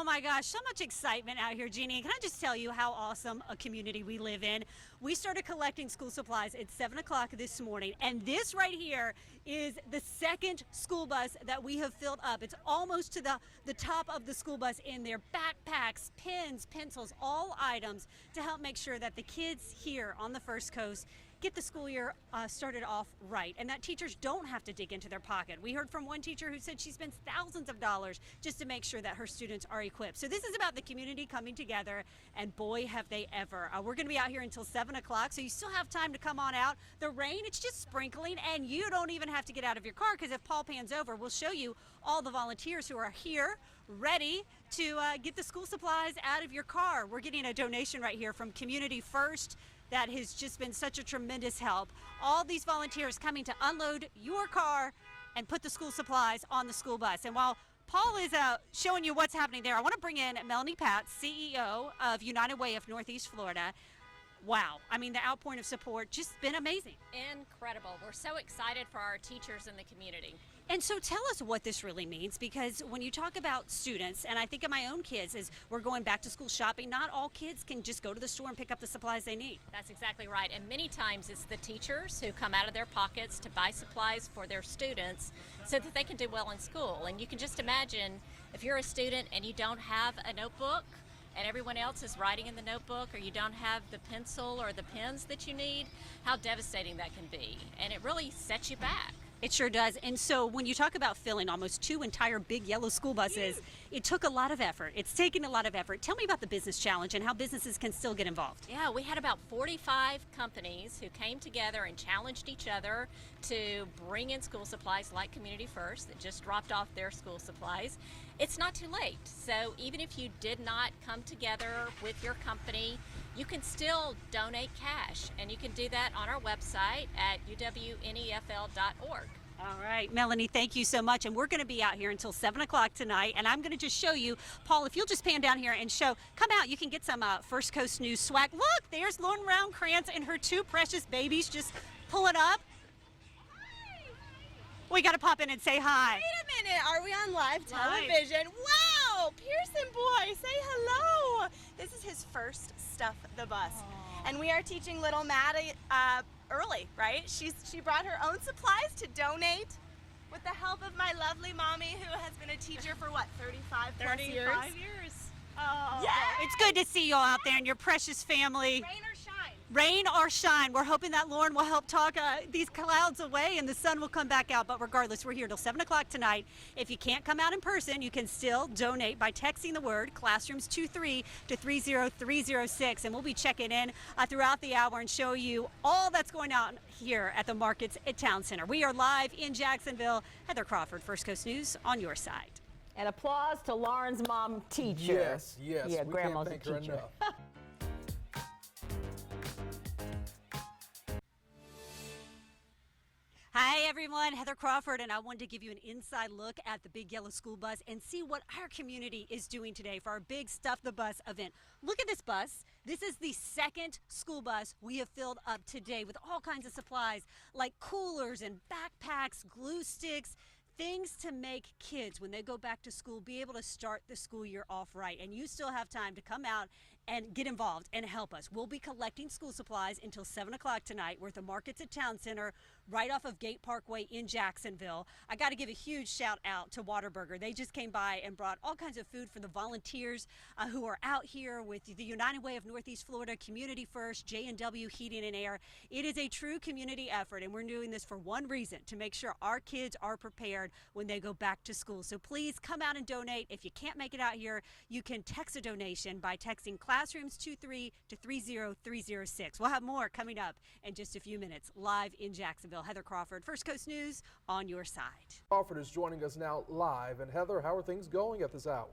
my gosh, so much excitement out here, Jeannie. Can I just tell you how awesome a community we live in? We started collecting school supplies at 7 o'clock this morning, and this right here is the second school bus that we have filled up. It's almost to the top of the school bus in there. Backpacks, pens, pencils, all items to help make sure that the kids here on the First Coast get the school year started off right, and that teachers don't have to dig into their pocket. We heard from one teacher who said she spends thousands of dollars just to make sure that her students are equipped. So this is about the community coming together, and boy, have they ever. We're going to be out here until 7 o'clock, so you still have time to come on out. The rain, it's just sprinkling, and you don't even have to get out of your car, because if Paul pans over, we'll show you all the volunteers who are here ready to get the school supplies out of your car. We're getting a donation right here from Community First that has just been such a tremendous help. All these volunteers coming to unload your car and put the school supplies on the school bus. And while Paul is showing you what's happening there, I want to bring in Melanie Patz, CEO of United Way of Northeast Florida. Wow, I mean, the outpouring of support just been amazing. Incredible. We're so excited for our teachers in the community. And so tell us what this really means, because when you talk about students, and I think of my own kids as we're going back to school shopping, not all kids can just go to the store and pick up the supplies they need. That's exactly right. And many times it's the teachers who come out of their pockets to buy supplies for their students so that they can do well in school. And you can just imagine if you're a student and you don't have a notebook and everyone else is writing in the notebook, or you don't have the pencil or the pens that you need, how devastating that can be. And it really sets you back. It sure does. And so when you talk about filling almost 2 entire big yellow school buses, it took a lot of effort. It's taken a lot of effort. Tell me about the business challenge and how businesses can still get involved. Yeah, we had about 45 companies who came together and challenged each other to bring in school supplies like Community First that just dropped off their school supplies. It's not too late. So even if you did not come together with your company, you can still donate cash, and you can do that on our website at uwnefl.org. All right, Melanie, thank you so much. And we're going to be out here until 7 o'clock tonight. And I'm going to just show you, Paul, if you'll just pan down here and show, come out, you can get some First Coast News swag. Look, there's Lauren Roundkrantz and her 2 precious babies just pulling up. Hi. We got to pop in and say hi. Wait a minute, are we on live television? Wow, Pearson boy, say hello. This is his first Stuff the Bus. Aww. And we are teaching little Maddie early, right? She brought her own supplies to donate with the help of my lovely mommy, who has been a teacher for what, 35 plus years? 35 years. Oh, yeah. It's good to see you all out there and your precious family. Rain or shine. Rain or shine. We're hoping that Lauren will help talk these clouds away and the sun will come back out. But regardless, we're here till 7 o'clock tonight. If you can't come out in person, you can still donate by texting the word Classrooms23 to 30306. And we'll be checking in throughout the hour and show you all that's going on here at the markets at Town Center. We are live in Jacksonville. Heather Crawford, First Coast News, on your side. And applause to Lauren's mom, teacher. Yes, yes. Yeah, we grandma's can't a thank her teacher. enough. Hi everyone, Heather Crawford, and I wanted to give you an inside look at the Big Yellow School Bus and see what our community is doing today for our big Stuff the Bus event. Look at this bus. This is the second school bus we have filled up today with all kinds of supplies like coolers and backpacks, glue sticks, things to make kids, when they go back to school, be able to start the school year off right. And you still have time to come out and get involved and help us. We'll be collecting school supplies until 7 o'clock tonight. We're at the Markets at Town Center, right off of Gate Parkway in Jacksonville. I got to give a huge shout out to Whataburger. They just came by and brought all kinds of food for the volunteers who are out here with the United Way of Northeast Florida, Community First, J&W Heating and Air. It is a true community effort, and we're doing this for one reason, to make sure our kids are prepared when they go back to school. So please come out and donate. If you can't make it out here, you can text a donation by texting Classrooms23 to 30306. We'll have more coming up in just a few minutes live in Jacksonville. Heather Crawford, First Coast News, on your side. Crawford is joining us now live. And Heather, how are things going at this hour?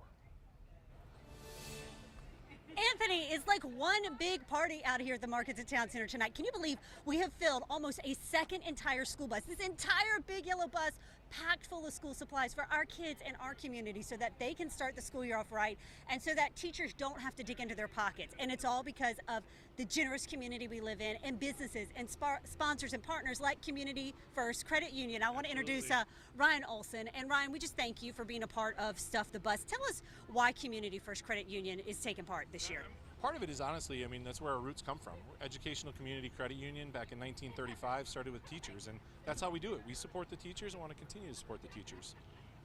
Anthony, it's like one big party out here at the Markets at Town Center tonight. Can you believe we have filled almost a second entire school bus? This entire Big Yellow Bus packed full of school supplies for our kids and our community so that they can start the school year off right and so that teachers don't have to dig into their pockets. And it's all because of the generous community we live in and businesses and sponsors and partners like Community First Credit Union. I want to introduce Ryan Olson. And Ryan, we just thank you for being a part of Stuff the Bus. Tell us why Community First Credit Union is taking part this year. Part of it is honestly, I mean, that's where our roots come from. Educational Community Credit Union back in 1935 started with teachers, and that's how we do it. We support the teachers and want to continue to support the teachers.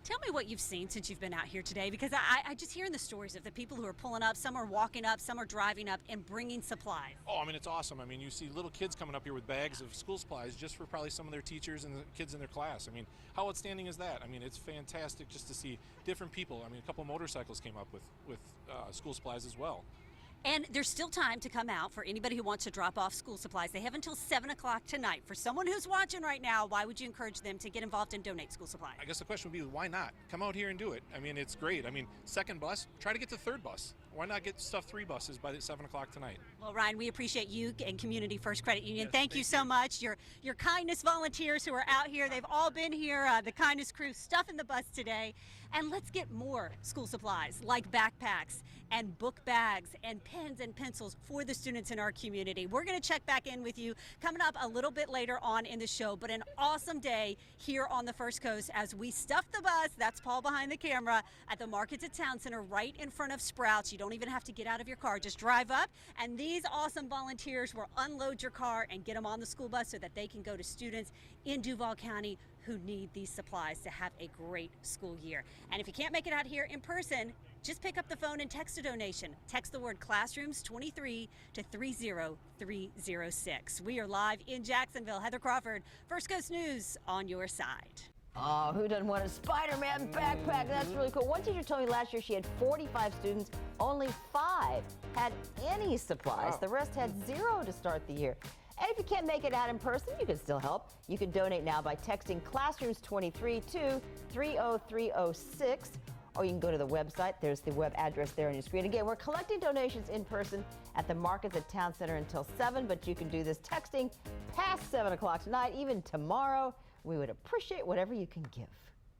Tell me what you've seen since you've been out here today, because I just hearing the stories of the people who are pulling up. Some are walking up, some are driving up and bringing supplies. Oh, I mean, it's awesome. I mean, you see little kids coming up here with bags of school supplies just for probably some of their teachers and the kids in their class. I mean, how outstanding is that? I mean, it's fantastic just to see different people. I mean, a couple motorcycles came up with school supplies as well. And there's still time to come out for anybody who wants to drop off school supplies. They have until 7 o'clock tonight. For someone who's watching right now, why would you encourage them to get involved and donate school supplies? I guess the question would be, why not? Come out here and do it. I mean, it's great. I mean, second bus, try to get to third bus. Why not get stuff 3 buses by 7 o'clock tonight? Well, Ryan, we appreciate you and Community First Credit Union. Thank you so much. Your kindness volunteers who are out here, they've all been here. The kindness crew stuffing the bus today. And let's get more school supplies like backpacks and book bags and pens and pencils for the students in our community. We're going to check back in with you coming up a little bit later on in the show, but an awesome day here on the First Coast as we stuff the bus. That's Paul behind the camera at the Markets at Town Center right in front of Sprouts. You don't even have to get out of your car. Just drive up, and these awesome volunteers will unload your car and get them on the school bus so that they can go to students in Duval County who need these supplies to have a great school year. And if you can't make it out here in person, just pick up the phone and text a donation. Text the word Classrooms 23 to 30306. We are live in Jacksonville. Heather Crawford, First Coast News on your side. Oh, who doesn't want a Spider-Man backpack? That's really cool. One teacher told me last year she had 45 students. Only 5 had any supplies. Wow. The rest had 0 to start the year. And if you can't make it out in person, you can still help. You can donate now by texting Classrooms 23 to 30306. Or you can go to the website. There's the web address there on your screen. Again, we're collecting donations in person at the Markets at Town Center until 7, but you can do this texting past 7 o'clock tonight, even tomorrow. We would appreciate whatever you can give.